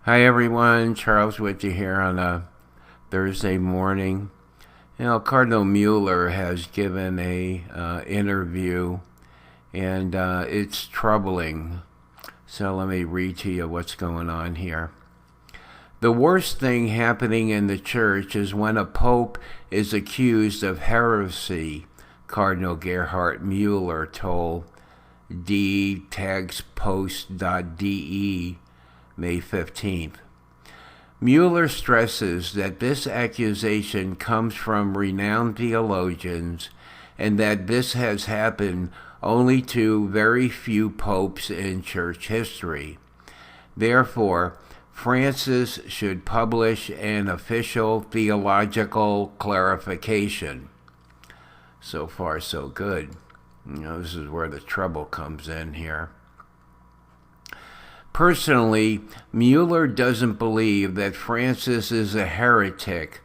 Hi everyone, Charles with you here on a Thursday morning. Cardinal Muller has given a interview, and it's troubling. So let me read to you what's going on here. The worst thing happening in the church is when a pope is accused of heresy, Cardinal Gerhard Muller told dtagspost.de May 15th. Muller stresses that this accusation comes from renowned theologians and that this has happened only to very few popes in church history. Therefore, Francis should publish an official theological clarification. So far, so good. This is where the trouble comes in here. Personally, Muller doesn't believe that Francis is a heretic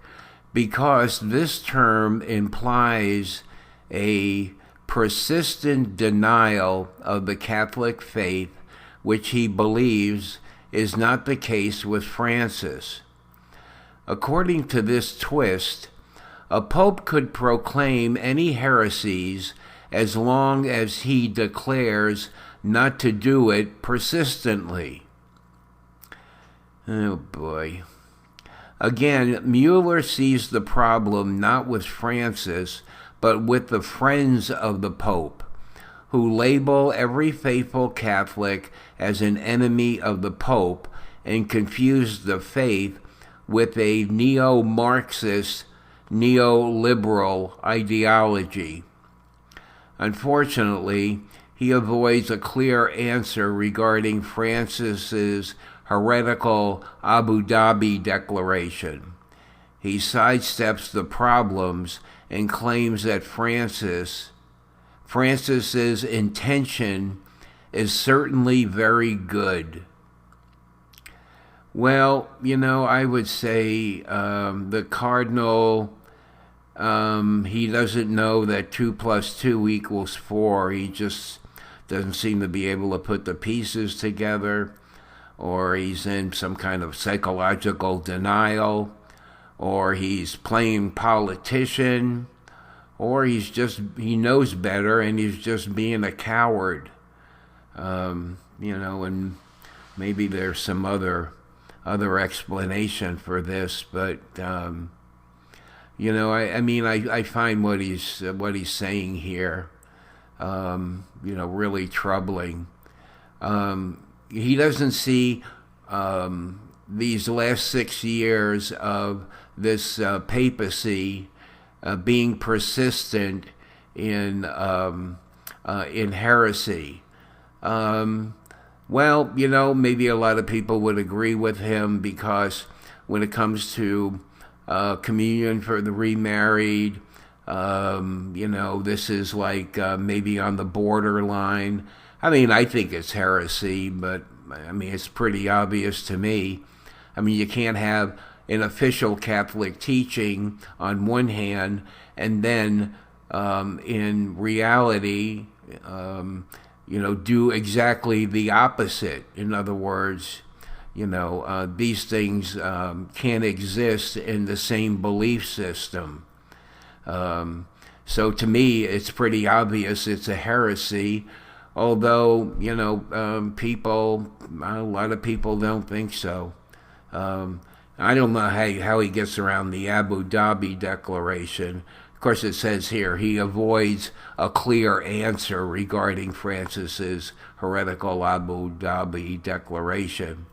because this term implies a persistent denial of the Catholic faith, which he believes is not the case with Francis. According to this twist, a pope could proclaim any heresies as long as he declares not to do it persistently. Oh boy. Again, Muller sees the problem not with Francis, but with the friends of the Pope, who label every faithful Catholic as an enemy of the Pope and confuse the faith with a neo-Marxist, neoliberal ideology. Unfortunately, he avoids a clear answer regarding Francis's heretical Abu Dhabi declaration. He sidesteps the problems and claims that Francis's intention is certainly very good. Well, I would say the cardinal, he doesn't know that 2 + 2 = 4. He just doesn't seem to be able to put the pieces together, or he's in some kind of psychological denial, or he's playing politician, or he knows better and he's just being a coward. And maybe there's some other explanation for this, but I find what he's saying here, really troubling. He doesn't see these last 6 years of this papacy being persistent in heresy. Maybe a lot of people would agree with him because when it comes to communion for the remarried, this is like maybe on the borderline. I think it's heresy, but it's pretty obvious to me. You can't have an official Catholic teaching on one hand and then in reality, do exactly the opposite. In other words, these things can't exist in the same belief system. So to me, it's pretty obvious it's a heresy, although, a lot of people don't think so. I don't know how he gets around the Abu Dhabi declaration. Of course, it says here he avoids a clear answer regarding Francis's heretical Abu Dhabi declaration.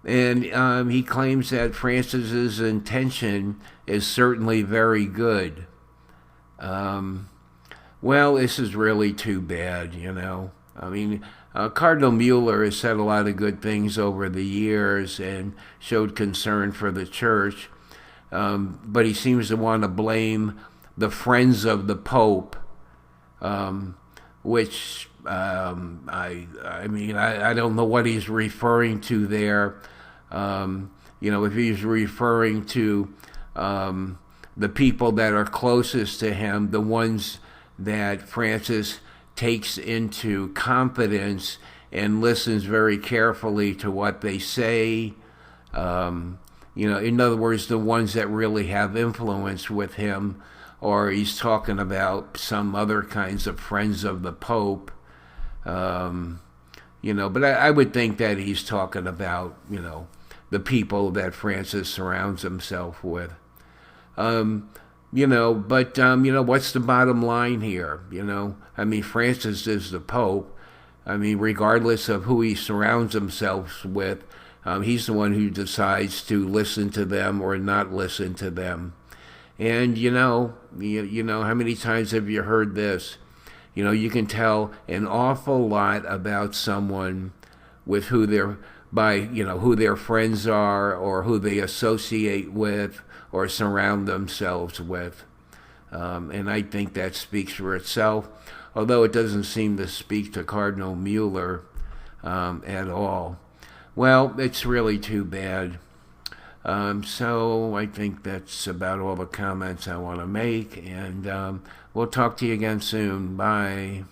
And he claims that Francis's intention is certainly very good. This is really too bad, Cardinal Muller has said a lot of good things over the years and showed concern for the church, but he seems to want to blame the friends of the Pope, which I don't know what he's referring to there. If he's referring to the people that are closest to him, the ones that Francis takes into confidence and listens very carefully to what they say, In other words, the ones that really have influence with him, or he's talking about some other kinds of friends of the Pope. But I would think that he's talking about, the people that Francis surrounds himself with. What's the bottom line here? Francis is the Pope. Regardless of who he surrounds himself with, he's the one who decides to listen to them or not listen to them. And how many times have you heard this? You can tell an awful lot about someone with who who their friends are, or who they associate with or surround themselves with. And I think that speaks for itself, although it doesn't seem to speak to Cardinal Muller at all. Well, it's really too bad. So I think that's about all the comments I want to make, and we'll talk to you again soon. Bye.